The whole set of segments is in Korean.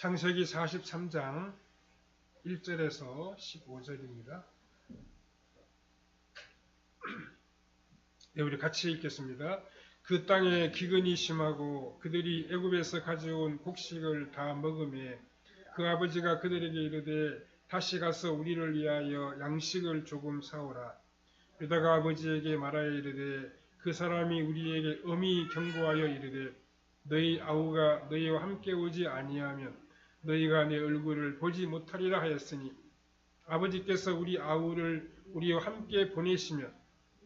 창세기 43장 1절에서 15절입니다. 네, 우리 같이 읽겠습니다. 그 땅에 기근이 심하고 그들이 애굽에서 가져온 곡식을 다 먹으매 그 아버지가 그들에게 이르되 다시 가서 우리를 위하여 양식을 조금 사오라. 유다가 아버지에게 말하여 이르되 그 사람이 우리에게 엄히 경고하여 이르되 너희 아우가 너희와 함께 오지 아니하면 너희가 내 얼굴을 보지 못하리라 하였으니 아버지께서 우리 아우를 우리와 함께 보내시면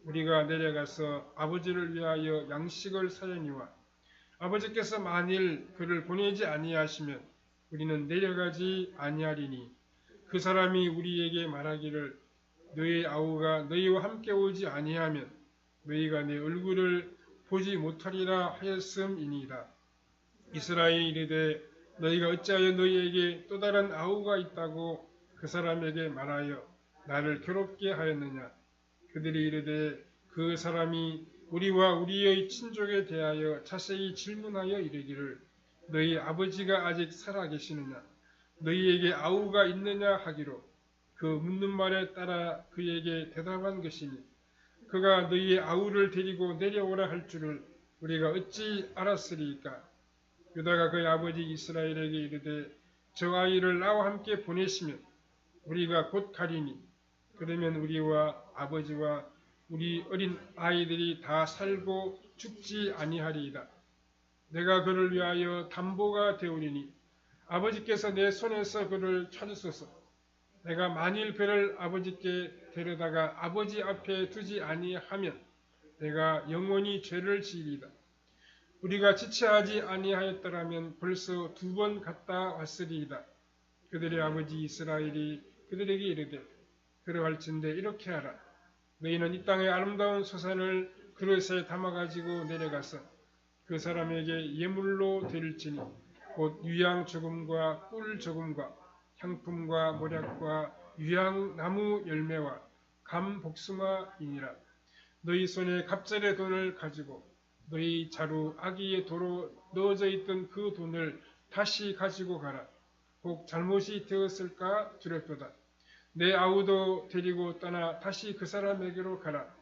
우리가 내려가서 아버지를 위하여 양식을 사려니와 아버지께서 만일 그를 보내지 아니하시면 우리는 내려가지 아니하리니 그 사람이 우리에게 말하기를 너희 아우가 너희와 함께 오지 아니하면 너희가 내 얼굴을 보지 못하리라 하였음이니이다. 이스라엘이 이르되 너희가 어찌하여 너희에게 또 다른 아우가 있다고 그 사람에게 말하여 나를 괴롭게 하였느냐. 그들이 이르되 그 사람이 우리와 우리의 친족에 대하여 자세히 질문하여 이르기를 너희 아버지가 아직 살아계시느냐 너희에게 아우가 있느냐 하기로 그 묻는 말에 따라 그에게 대답한 것이니 그가 너희의 아우를 데리고 내려오라 할 줄을 우리가 어찌 알았으리까. 유다가 그의 아버지 이스라엘에게 이르되 저 아이를 나와 함께 보내시면 우리가 곧 가리니 그러면 우리와 아버지와 우리 어린 아이들이 다 살고 죽지 아니하리이다. 내가 그를 위하여 담보가 되오리니 아버지께서 내 손에서 그를 찾으소서. 내가 만일 그를 아버지께 데려다가 아버지 앞에 두지 아니하면 내가 영원히 죄를 지으리이다. 우리가 지체하지 아니하였더라면 벌써 2번 갔다 왔으리이다. 그들의 아버지 이스라엘이 그들에게 이르되 그러할진대 이렇게 하라. 너희는 이 땅의 아름다운 소산을 그릇에 담아가지고 내려가서 그 사람에게 예물로 드릴지니 곧 유향 조금과 꿀 조금과 향품과 모략과 유향나무 열매와 감 복숭아이니라. 너희 손에 갑절의 돈을 가지고 너희 자루 아기의 도로 넣어져 있던 그 돈을 다시 가지고 가라. 혹 잘못이 되었을까 두렵도다. 내 아우도 데리고 떠나 다시 그 사람에게로 가라.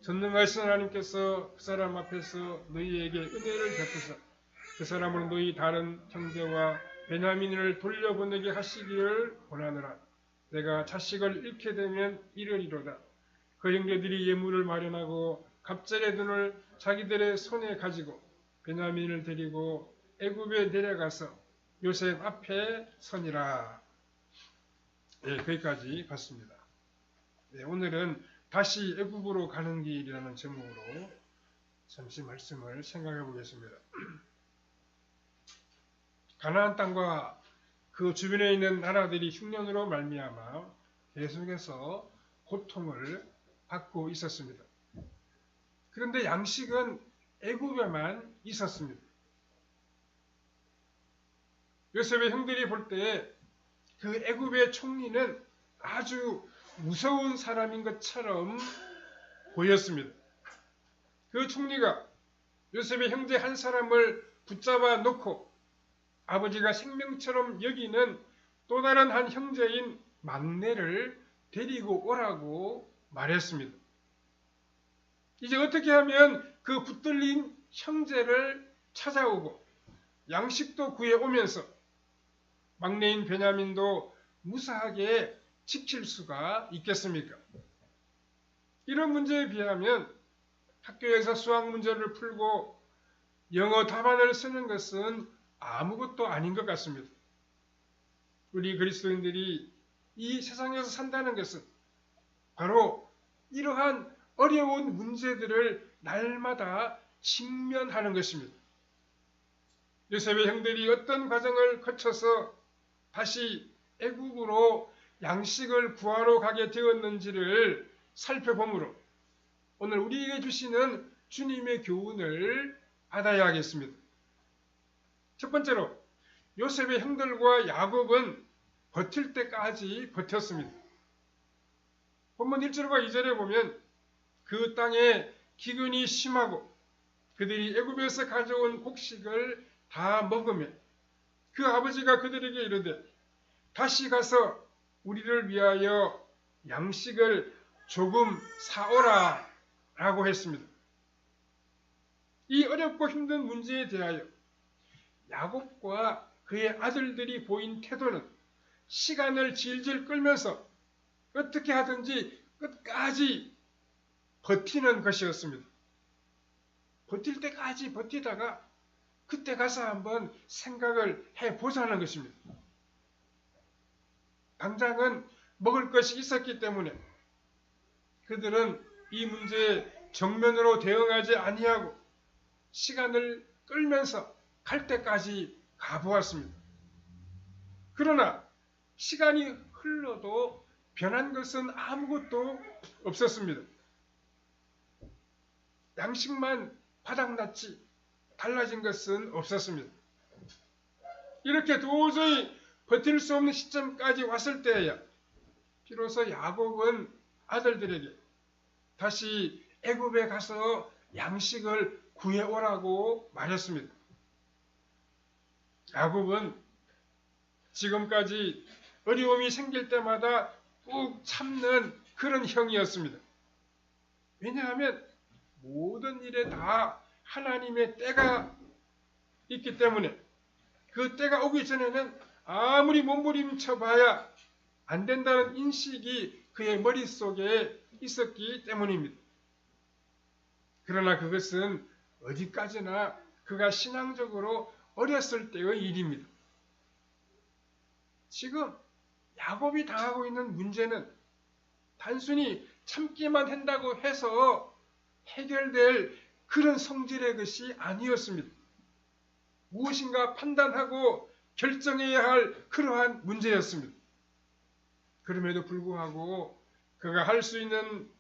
전능하신 하나님께서 그 사람 앞에서 너희에게 은혜를 베푸사 그 사람으로 너희 다른 형제와 베냐민을 돌려보내게 하시기를 원하노라. 내가 자식을 잃게 되면 이르리로다. 그 형제들이 예물을 마련하고 갑절의 돈을 자기들의 손에 가지고 베냐민을 데리고 애굽에 내려가서 요셉 앞에 서니라. 네, 거기까지 봤습니다. 네, 오늘은 다시 애굽으로 가는 길이라는 제목으로 잠시 말씀을 생각해 보겠습니다. 가나안 땅과 그 주변에 있는 나라들이 흉년으로 말미암아 계속해서 고통을 받고 있었습니다. 그런데 양식은 애굽에만 있었습니다. 요셉의 형들이 볼 때 그 애굽의 총리는 아주 무서운 사람인 것처럼 보였습니다. 그 총리가 요셉의 형제 한 사람을 붙잡아 놓고 아버지가 생명처럼 여기는 또 다른 한 형제인 막내를 데리고 오라고 말했습니다. 이제 어떻게 하면 그 붙들린 형제를 찾아오고 양식도 구해오면서 막내인 베냐민도 무사하게 지킬 수가 있겠습니까? 이런 문제에 비하면 학교에서 수학 문제를 풀고 영어 답안을 쓰는 것은 아무것도 아닌 것 같습니다. 우리 그리스도인들이 이 세상에서 산다는 것은 바로 이러한 어려운 문제들을 날마다 직면하는 것입니다. 요셉의 형들이 어떤 과정을 거쳐서 다시 애굽으로 양식을 구하러 가게 되었는지를 살펴보므로 오늘 우리에게 주시는 주님의 교훈을 받아야 하겠습니다. 첫 번째로 요셉의 형들과 야곱은 버틸 때까지 버텼습니다. 본문 1절과 2절에 보면 그 땅에 기근이 심하고 그들이 애굽에서 가져온 곡식을 다 먹으며 그 아버지가 그들에게 이르되 다시 가서 우리를 위하여 양식을 조금 사오라 라고 했습니다. 이 어렵고 힘든 문제에 대하여 야곱과 그의 아들들이 보인 태도는 시간을 질질 끌면서 어떻게 하든지 끝까지 버티는 것이었습니다. 버틸 때까지 버티다가 그때 가서 한번 생각을 해보자는 것입니다. 당장은 먹을 것이 있었기 때문에 그들은 이 문제에 정면으로 대응하지 아니하고 시간을 끌면서 갈 때까지 가보았습니다. 그러나 시간이 흘러도 변한 것은 아무것도 없었습니다. 양식만 바닥났지 달라진 것은 없었습니다. 이렇게 도저히 버틸 수 없는 시점까지 왔을 때야 비로소 야곱은 아들들에게 다시 애굽에 가서 양식을 구해오라고 말했습니다. 야곱은 지금까지 어려움이 생길 때마다 꾹 참는 그런 형이었습니다. 왜냐하면 모든 일에 다 하나님의 때가 있기 때문에 그 때가 오기 전에는 아무리 몸부림쳐봐야 안 된다는 인식이 그의 머릿속에 있었기 때문입니다. 그러나 그것은 어디까지나 그가 신앙적으로 어렸을 때의 일입니다. 지금 야곱이 당하고 있는 문제는 단순히 참기만 한다고 해서 해결될 그런 성질의 것이 아니었습니다. 무엇인가 판단하고 결정해야 할 그러한 문제였습니다. 그럼에도 불구하고 그가 할 수 있는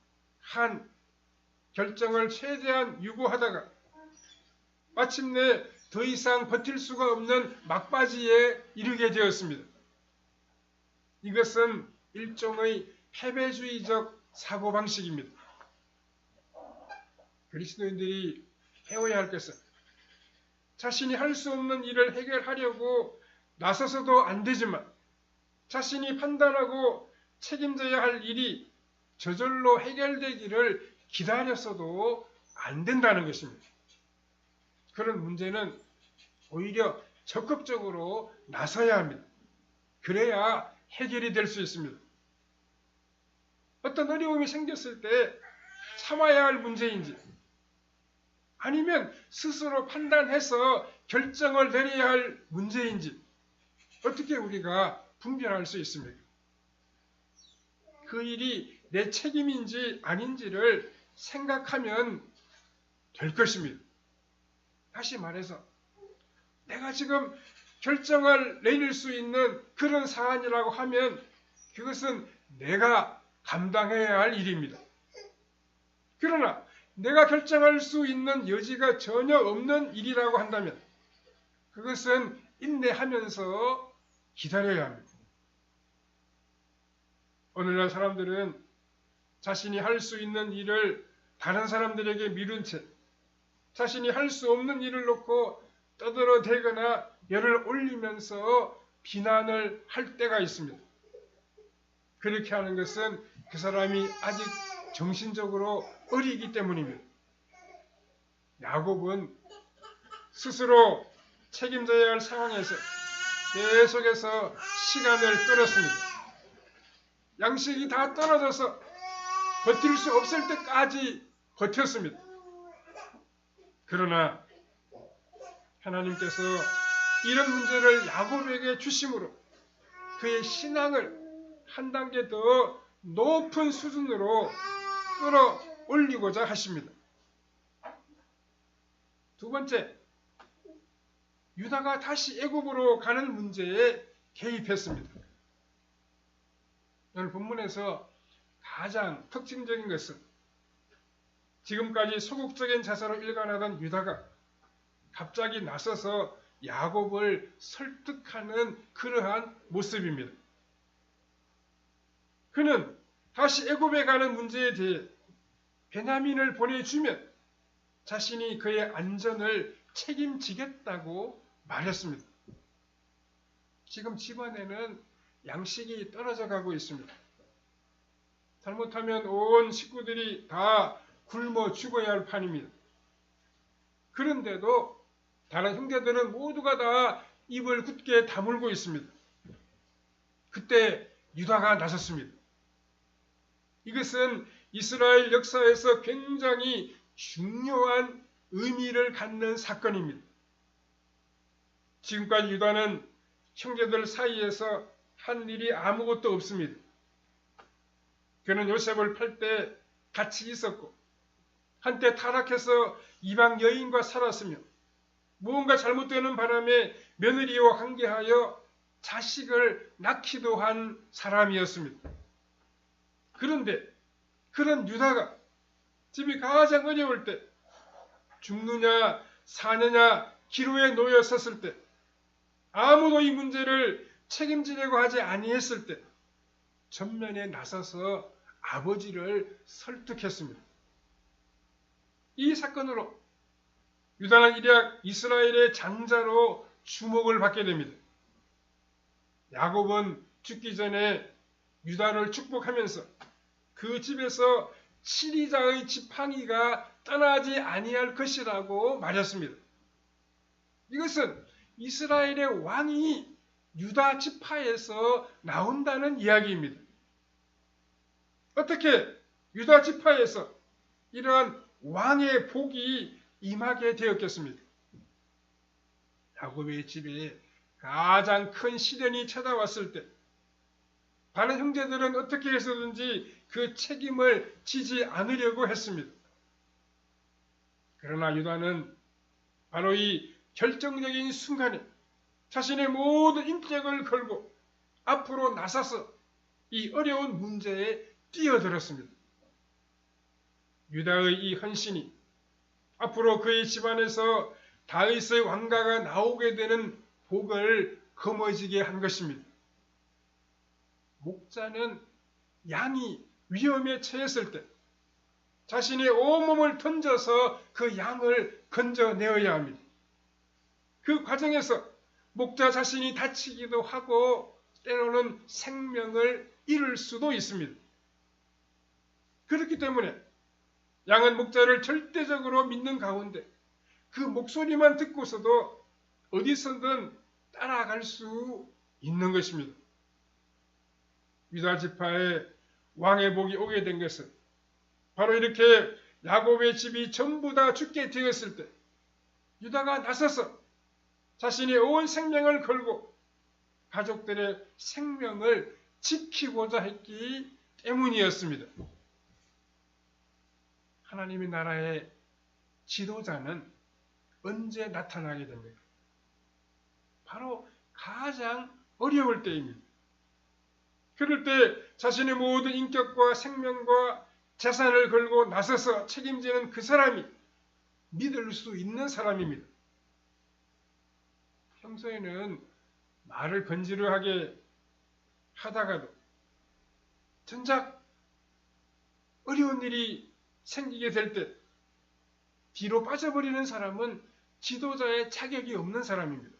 한 결정을 최대한 유보하다가 마침내 더 이상 버틸 수가 없는 막바지에 이르게 되었습니다. 이것은 일종의 패배주의적 사고방식입니다. 그리스도인들이 배워야 할 것은 자신이 할 수 없는 일을 해결하려고 나서서도 안 되지만 자신이 판단하고 책임져야 할 일이 저절로 해결되기를 기다렸어도 안 된다는 것입니다. 그런 문제는 오히려 적극적으로 나서야 합니다. 그래야 해결이 될 수 있습니다. 어떤 어려움이 생겼을 때 참아야 할 문제인지 아니면 스스로 판단해서 결정을 내려야 할 문제인지 어떻게 우리가 분별할 수 있습니까? 그 일이 내 책임인지 아닌지를 생각하면 될 것입니다. 다시 말해서 내가 지금 결정을 내릴 수 있는 그런 사안이라고 하면 그것은 내가 감당해야 할 일입니다. 그러나 내가 결정할 수 있는 여지가 전혀 없는 일이라고 한다면 그것은 인내하면서 기다려야 합니다. 오늘날 사람들은 자신이 할 수 있는 일을 다른 사람들에게 미룬 채 자신이 할 수 없는 일을 놓고 떠들어대거나 열을 올리면서 비난을 할 때가 있습니다. 그렇게 하는 것은 그 사람이 아직 정신적으로 어리기 때문입니다. 야곱은 스스로 책임져야 할 상황에서 계속해서 시간을 끌었습니다. 양식이 다 떨어져서 버틸 수 없을 때까지 버텼습니다. 그러나 하나님께서 이런 문제를 야곱에게 주심으로 그의 신앙을 한 단계 더 높은 수준으로 끌어올리고자 하십니다. 두 번째, 유다가 다시 애굽으로 가는 문제에 개입했습니다. 오늘 본문에서 가장 특징적인 것은 지금까지 소극적인 자세로 일관하던 유다가 갑자기 나서서 야곱을 설득하는 그러한 모습입니다. 그는 다시 애굽에 가는 문제에 대해 베냐민을 보내주면 자신이 그의 안전을 책임지겠다고 말했습니다. 지금 집안에는 양식이 떨어져 가고 있습니다. 잘못하면 온 식구들이 다 굶어 죽어야 할 판입니다. 그런데도 다른 형제들은 모두가 다 입을 굳게 다물고 있습니다. 그때 유다가 나섰습니다. 이것은 이스라엘 역사에서 굉장히 중요한 의미를 갖는 사건입니다. 지금까지 유다는 형제들 사이에서 한 일이 아무것도 없습니다. 그는 요셉을 팔 때 같이 있었고 한때 타락해서 이방 여인과 살았으며 무언가 잘못되는 바람에 며느리와 관계하여 자식을 낳기도 한 사람이었습니다. 그런데 그런 유다가 집이 가장 어려울 때, 죽느냐 사느냐 기로에 놓여 섰을 때, 아무도 이 문제를 책임지려고 하지 아니했을 때 전면에 나서서 아버지를 설득했습니다. 이 사건으로 유다는 일약 이스라엘의 장자로 주목을 받게 됩니다. 야곱은 죽기 전에 유다를 축복하면서 그 집에서 7이자의 지팡이가 떠나지 아니할 것이라고 말했습니다. 이것은 이스라엘의 왕이 유다 지파에서 나온다는 이야기입니다. 어떻게 유다 지파에서 이러한 왕의 복이 임하게 되었겠습니까? 야곱의 집에 가장 큰 시련이 찾아왔을 때 다른 형제들은 어떻게 해서든지 그 책임을 지지 않으려고 했습니다. 그러나 유다는 바로 이 결정적인 순간에 자신의 모든 인격을 걸고 앞으로 나서서 이 어려운 문제에 뛰어들었습니다. 유다의 이 헌신이 앞으로 그의 집안에서 다윗의 왕가가 나오게 되는 복을 거머쥐게 한 것입니다. 목자는 양이 위험에 처했을 때 자신의 온몸을 던져서 그 양을 건져내어야 합니다. 그 과정에서 목자 자신이 다치기도 하고 때로는 생명을 잃을 수도 있습니다. 그렇기 때문에 양은 목자를 절대적으로 믿는 가운데 그 목소리만 듣고서도 어디서든 따라갈 수 있는 것입니다. 유다 지파의 왕의 복이 오게 된 것은 바로 이렇게 야곱의 집이 전부 다 죽게 되었을 때 유다가 나서서 자신의 온 생명을 걸고 가족들의 생명을 지키고자 했기 때문이었습니다. 하나님의 나라의 지도자는 언제 나타나게 됩니까? 바로 가장 어려울 때입니다. 그럴 때 자신의 모든 인격과 생명과 재산을 걸고 나서서 책임지는 그 사람이 믿을 수 있는 사람입니다. 평소에는 말을 번지르하게 하다가도 정작 어려운 일이 생기게 될 때 뒤로 빠져버리는 사람은 지도자의 자격이 없는 사람입니다.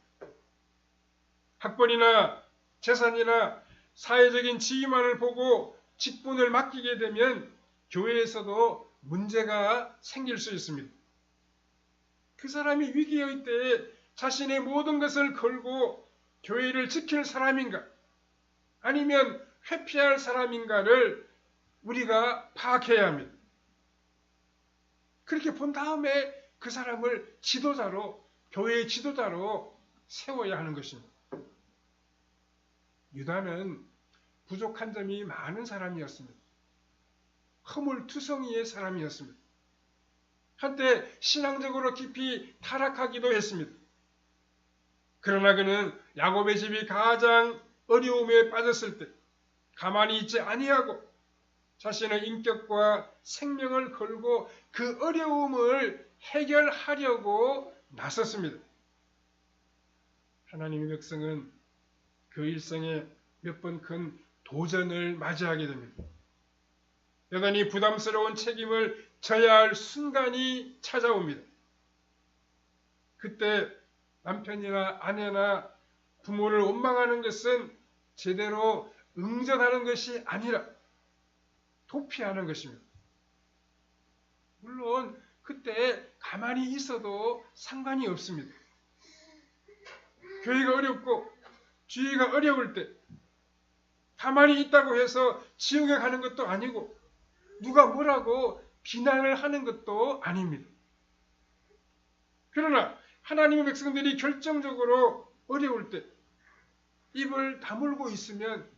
학벌이나 재산이나 사회적인 지위만을 보고 직분을 맡기게 되면 교회에서도 문제가 생길 수 있습니다. 그 사람이 위기의 때에 자신의 모든 것을 걸고 교회를 지킬 사람인가 아니면 회피할 사람인가를 우리가 파악해야 합니다. 그렇게 본 다음에 그 사람을 지도자로, 교회의 지도자로 세워야 하는 것입니다. 유다는 부족한 점이 많은 사람이었습니다. 허물투성이의 사람이었습니다. 한때 신앙적으로 깊이 타락하기도 했습니다. 그러나 그는 야곱의 집이 가장 어려움에 빠졌을 때 가만히 있지 아니하고 자신의 인격과 생명을 걸고 그 어려움을 해결하려고 나섰습니다. 하나님의 백성은 그 일생에 몇 번 큰 도전을 맞이하게 됩니다. 여전히 부담스러운 책임을 져야 할 순간이 찾아옵니다. 그때 남편이나 아내나 부모를 원망하는 것은 제대로 응전하는 것이 아니라 도피하는 것입니다. 물론 그때 가만히 있어도 상관이 없습니다. 교회가 어렵고 주의가 어려울 때 가만히 있다고 해서 지옥에 가는 것도 아니고 누가 뭐라고 비난을 하는 것도 아닙니다. 그러나 하나님의 백성들이 결정적으로 어려울 때 입을 다물고 있으면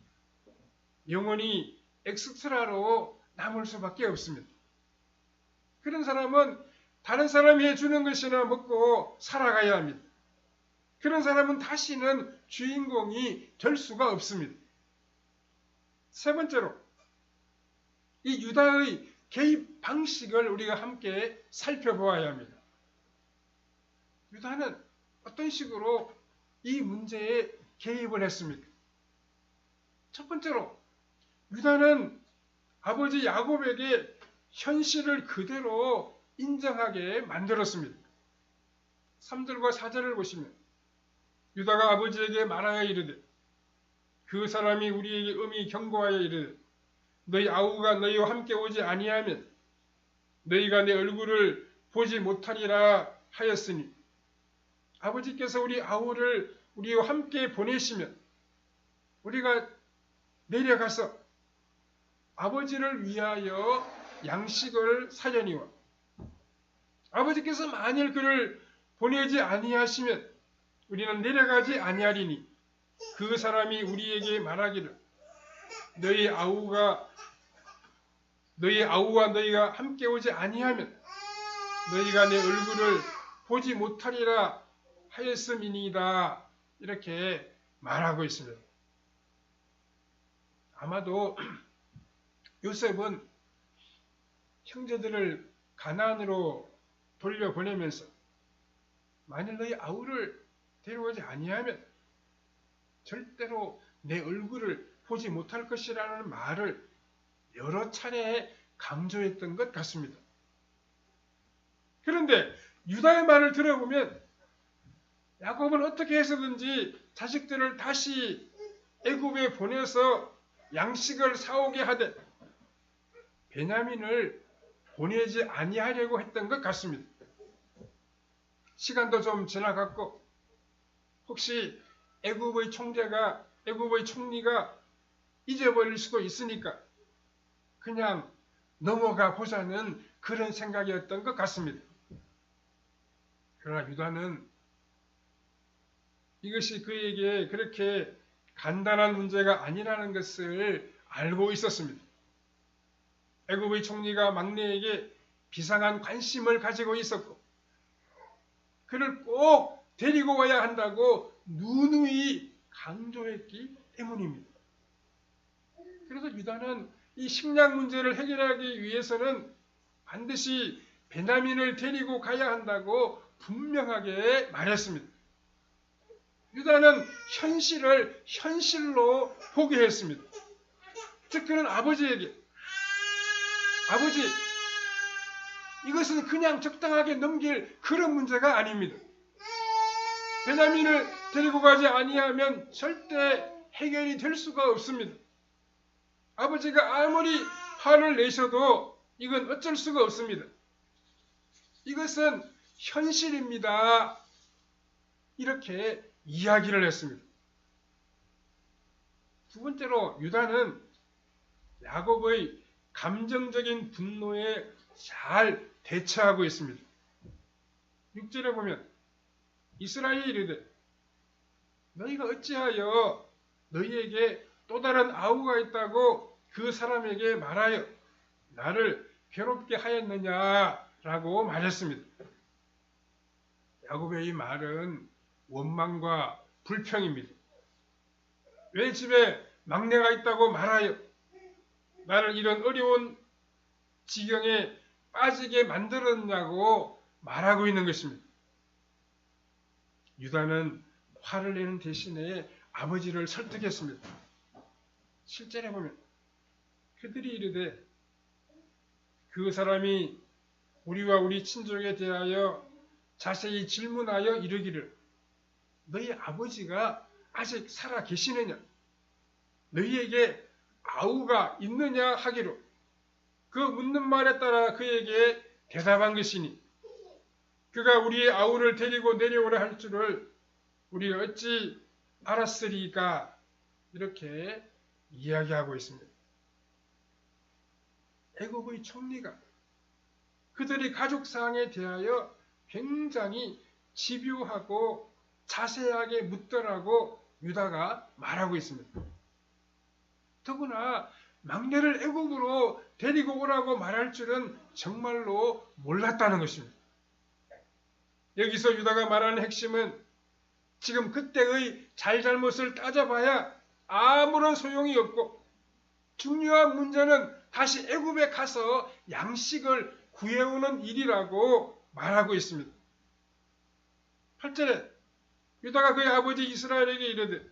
영원히 엑스트라로 남을 수밖에 없습니다. 그런 사람은 다른 사람이 해주는 것이나 먹고 살아가야 합니다. 그런 사람은 다시는 주인공이 될 수가 없습니다. 세 번째로 이 유다의 개입 방식을 우리가 함께 살펴보아야 합니다. 유다는 어떤 식으로 이 문제에 개입을 했습니까? 첫 번째로 유다는 아버지 야곱에게 현실을 그대로 인정하게 만들었습니다. 3절과 4절을 보시면 유다가 아버지에게 말하여 이르되 그 사람이 우리에게 음히 경고하여 이르되 너희 아우가 너희와 함께 오지 아니하면 너희가 내 얼굴을 보지 못하리라 하였으니 아버지께서 우리 아우를 우리와 함께 보내시면 우리가 내려가서 아버지를 위하여 양식을 사려니와 아버지께서 만일 그를 보내지 아니하시면 우리는 내려가지 아니하리니 그 사람이 우리에게 말하기를 너희 아우와 너희가 함께 오지 아니하면 너희가 내 얼굴을 보지 못하리라 하였음이니이다. 이렇게 말하고 있습니다. 아마도 요셉은 형제들을 가나안으로 돌려보내면서 만일 너희 아우를 데려오지 아니하면 절대로 내 얼굴을 보지 못할 것이라는 말을 여러 차례 강조했던 것 같습니다. 그런데 유다의 말을 들어보면 야곱은 어떻게 해서든지 자식들을 다시 애굽에 보내서 양식을 사오게 하되 베냐민을 보내지 아니하려고 했던 것 같습니다. 시간도 좀 지나갔고 혹시 애굽의 총리가 잊어버릴 수도 있으니까 그냥 넘어가 보자는 그런 생각이었던 것 같습니다. 그러나 유다는 이것이 그에게 그렇게 간단한 문제가 아니라는 것을 알고 있었습니다. 애굽의 총리가 막내에게 비상한 관심을 가지고 있었고 그를 꼭 데리고 와야 한다고 누누이 강조했기 때문입니다. 그래서 유다는 이 식량 문제를 해결하기 위해서는 반드시 베냐민을 데리고 가야 한다고 분명하게 말했습니다. 유다는 현실을 현실로 보게 했습니다. 즉 그는 아버지에게 아버지 이것은 그냥 적당하게 넘길 그런 문제가 아닙니다. 베냐민을 데리고 가지 아니하면 절대 해결이 될 수가 없습니다. 아버지가 아무리 화를 내셔도 이건 어쩔 수가 없습니다. 이것은 현실입니다. 이렇게 이야기를 했습니다. 두 번째로 유다는 야곱의 감정적인 분노에 잘 대처하고 있습니다. 6절에 보면 이스라엘이 이르되 너희가 어찌하여 너희에게 또 다른 아우가 있다고 그 사람에게 말하여 나를 괴롭게 하였느냐라고 말했습니다. 야곱의 이 말은 원망과 불평입니다. 왜 집에 막내가 있다고 말하여 나를 이런 어려운 지경에 빠지게 만들었냐고 말하고 있는 것입니다. 유다는 화를 내는 대신에 아버지를 설득했습니다. 7절에 보면 그들이 이르되 그 사람이 우리와 우리 친족에 대하여 자세히 질문하여 이르기를 너희 아버지가 아직 살아 계시느냐? 너희에게 아우가 있느냐 하기로 그 묻는 말에 따라 그에게 대답한 것이니 그가 우리의 아우를 데리고 내려오라 할 줄을 우리가 어찌 알았으리까? 이렇게 이야기하고 있습니다. 애굽의 총리가 그들의 가족사항에 대하여 굉장히 집요하고 자세하게 묻더라고 유다가 말하고 있습니다. 더구나 막내를 애굽으로 데리고 오라고 말할 줄은 정말로 몰랐다는 것입니다. 여기서 유다가 말하는 핵심은 지금 그때의 잘잘못을 따져봐야 아무런 소용이 없고 중요한 문제는 다시 애굽에 가서 양식을 구해오는 일이라고 말하고 있습니다. 8절에 유다가 그의 아버지 이스라엘에게 이르되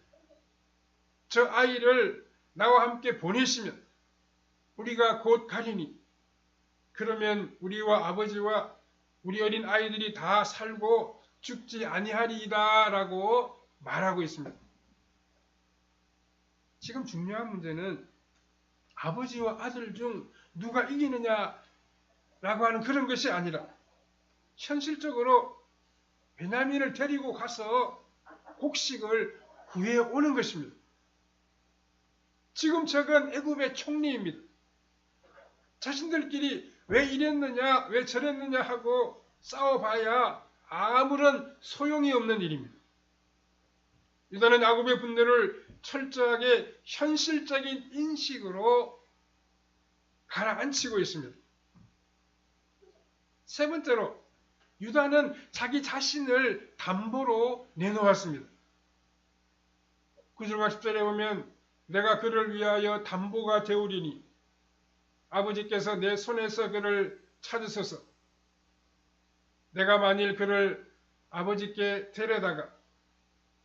저 아이를 나와 함께 보내시면 우리가 곧 가리니 그러면 우리와 아버지와 우리 어린 아이들이 다 살고 죽지 아니하리이다 라고 말하고 있습니다. 지금 중요한 문제는 아버지와 아들 중 누가 이기느냐 라고 하는 그런 것이 아니라 현실적으로 베냐민을 데리고 가서 곡식을 구해오는 것입니다. 지금 저건 애굽의 총리입니다. 자신들끼리 왜 이랬느냐 왜 저랬느냐 하고 싸워봐야 아무런 소용이 없는 일입니다. 유다는 야곱의 분노를 철저하게 현실적인 인식으로 가라앉히고 있습니다. 세 번째로 유다는 자기 자신을 담보로 내놓았습니다. 9절과 10절에 보면 내가 그를 위하여 담보가 되오리니 아버지께서 내 손에서 그를 찾으소서. 내가 만일 그를 아버지께 데려다가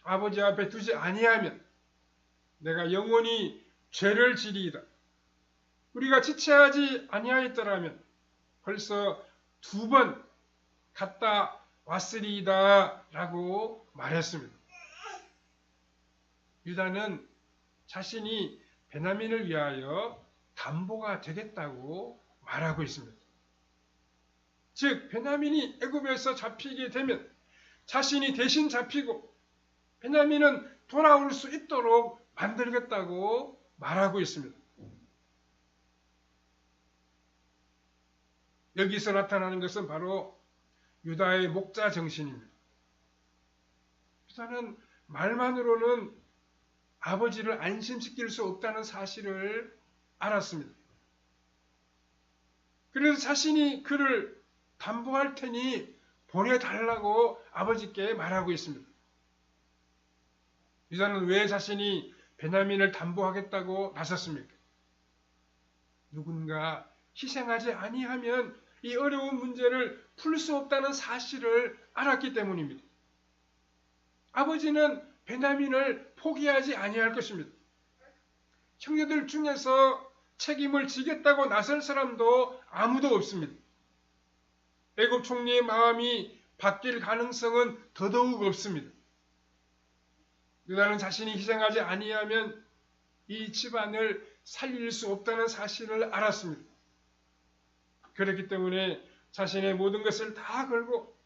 아버지 앞에 두지 아니하면 내가 영원히 죄를 지리이다. 우리가 지체하지 아니하였더라면 벌써 2번 갔다 왔으리이다 라고 말했습니다. 유다는 자신이 베냐민을 위하여 담보가 되겠다고 말하고 있습니다. 즉 베냐민이 애굽에서 잡히게 되면 자신이 대신 잡히고 베냐민은 돌아올 수 있도록 만들겠다고 말하고 있습니다. 여기서 나타나는 것은 바로 유다의 목자 정신입니다. 유다는 말만으로는 아버지를 안심시킬 수 없다는 사실을 알았습니다. 그래서 자신이 그를 담보할 테니 보내달라고 아버지께 말하고 있습니다. 유다는 왜 자신이 베냐민을 담보하겠다고 나섰습니까? 누군가 희생하지 아니하면 이 어려운 문제를 풀 수 없다는 사실을 알았기 때문입니다. 아버지는 베냐민을 포기하지 아니할 것입니다. 형제들 중에서 책임을 지겠다고 나설 사람도 아무도 없습니다. 애굽 총리의 마음이 바뀔 가능성은 더더욱 없습니다. 유다는 자신이 희생하지 아니하면 이 집안을 살릴 수 없다는 사실을 알았습니다. 그렇기 때문에 자신의 모든 것을 다 걸고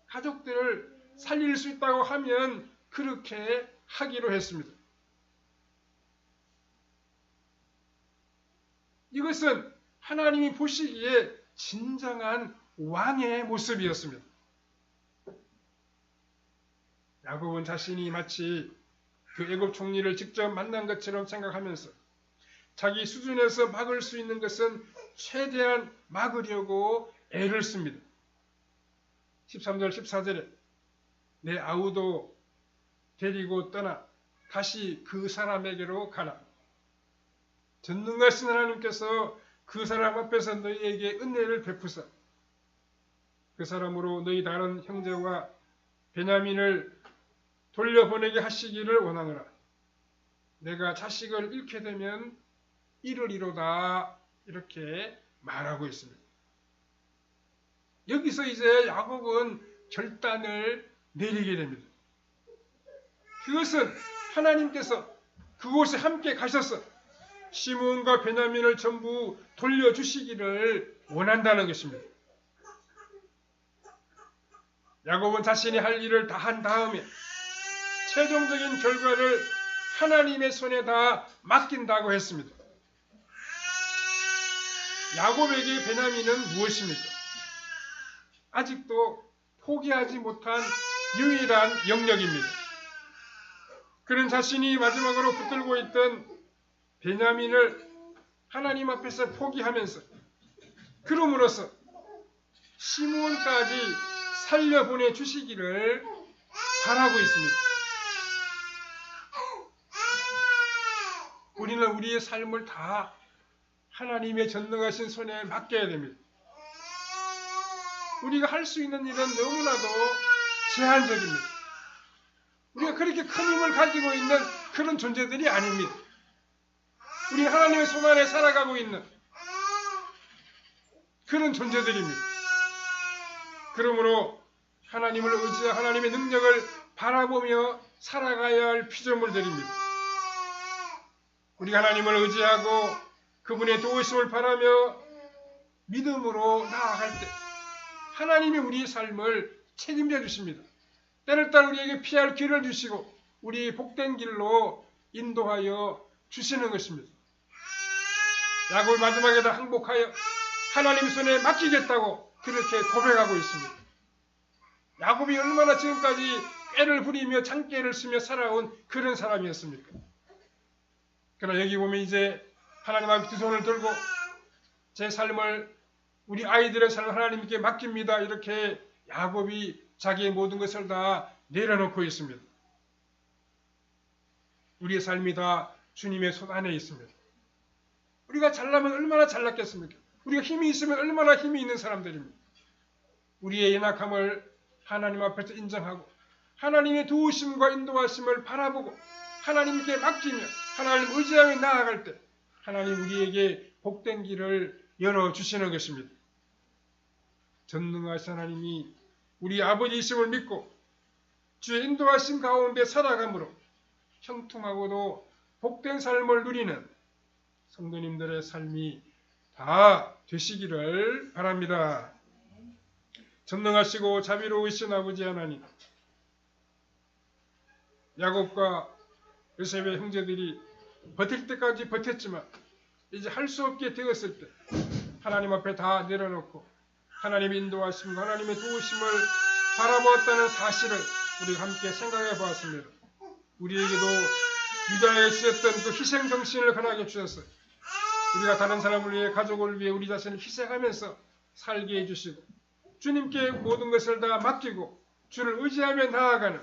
가족들을 살릴 수 있다고 하면 그렇게 하기로 했습니다. 이것은 하나님이 보시기에 진정한 왕의 모습이었습니다. 야곱은 자신이 마치 그 애굽 총리를 직접 만난 것처럼 생각하면서 자기 수준에서 막을 수 있는 것은 최대한 막으려고 애를 씁니다. 13절 14절에 내 아우도 데리고 떠나 다시 그 사람에게로 가라. 전능하신 하나님께서 그 사람 앞에서 너희에게 은혜를 베푸사 그 사람으로 너희 다른 형제와 베냐민을 돌려보내게 하시기를 원하노라. 내가 자식을 잃게 되면 이르리로다. 이렇게 말하고 있습니다. 여기서 이제 야곱은 결단을 내리게 됩니다. 그것은 하나님께서 그곳에 함께 가셔서 시므온과 베냐민을 전부 돌려주시기를 원한다는 것입니다. 야곱은 자신이 할 일을 다 한 다음에 최종적인 결과를 하나님의 손에 다 맡긴다고 했습니다. 야곱에게 베냐민은 무엇입니까? 아직도 포기하지 못한 유일한 영역입니다. 그는 자신이 마지막으로 붙들고 있던 베냐민을 하나님 앞에서 포기하면서 그럼으로써 시므온까지 살려보내 주시기를 바라고 있습니다. 우리는 우리의 삶을 다 하나님의 전능하신 손에 맡겨야 됩니다. 우리가 할 수 있는 일은 너무나도 제한적입니다. 우리가 그렇게 큰 힘을 가지고 있는 그런 존재들이 아닙니다. 우리는 하나님의 손 안에 살아가고 있는 그런 존재들입니다. 그러므로 하나님을 의지하여 하나님의 능력을 바라보며 살아가야 할 피조물들입니다. 우리가 하나님을 의지하고 그분의 도우심을 바라며 믿음으로 나아갈 때 하나님이 우리의 삶을 책임져 주십니다. 때를 따라 우리에게 피할 길을 주시고 우리 복된 길로 인도하여 주시는 것입니다. 야곱이 마지막에 다 항복하여 하나님 손에 맡기겠다고 그렇게 고백하고 있습니다. 야곱이 얼마나 지금까지 꾀를 부리며 장깨를 쓰며 살아온 그런 사람이었습니까? 그러나 여기 보면 이제 하나님 앞에 두 손을 들고 제 삶을 우리 아이들의 삶을 하나님께 맡깁니다. 이렇게 야곱이 자기의 모든 것을 다 내려놓고 있습니다. 우리의 삶이 다 주님의 손 안에 있습니다. 우리가 잘나면 얼마나 잘났겠습니까? 우리가 힘이 있으면 얼마나 힘이 있는 사람들입니다. 우리의 연약함을 하나님 앞에서 인정하고 하나님의 도우심과 인도하심을 바라보고 하나님께 맡기며 하나님 의지하며 나아갈 때 하나님 우리에게 복된 길을 열어주시는 것입니다. 전능하신 하나님이 우리 아버지이심을 믿고 주의 인도하심 가운데 살아감으로 형통하고도 복된 삶을 누리는 성도님들의 삶이 다 되시기를 바랍니다. 전능하시고 자비로우신 아버지 하나님, 야곱과 요셉의 형제들이 버틸 때까지 버텼지만 이제 할 수 없게 되었을 때 하나님 앞에 다 내려놓고 하나님의 인도하심과 하나님의 도우심을 바라보았다는 사실을 우리가 함께 생각해 보았습니다. 우리에게도 유다에 주셨던 그 희생 정신을 강하게 주셨어요. 우리가 다른 사람을 위해 가족을 위해 우리 자신을 희생하면서 살게 해주시고 주님께 모든 것을 다 맡기고 주를 의지하며 나아가는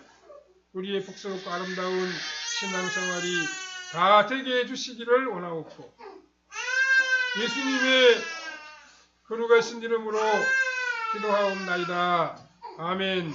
우리의 복스럽고 아름다운 신앙생활이 다 되게 해주시기를 원하옵고 예수님의 거룩하신 이름으로 기도하옵나이다. 아멘.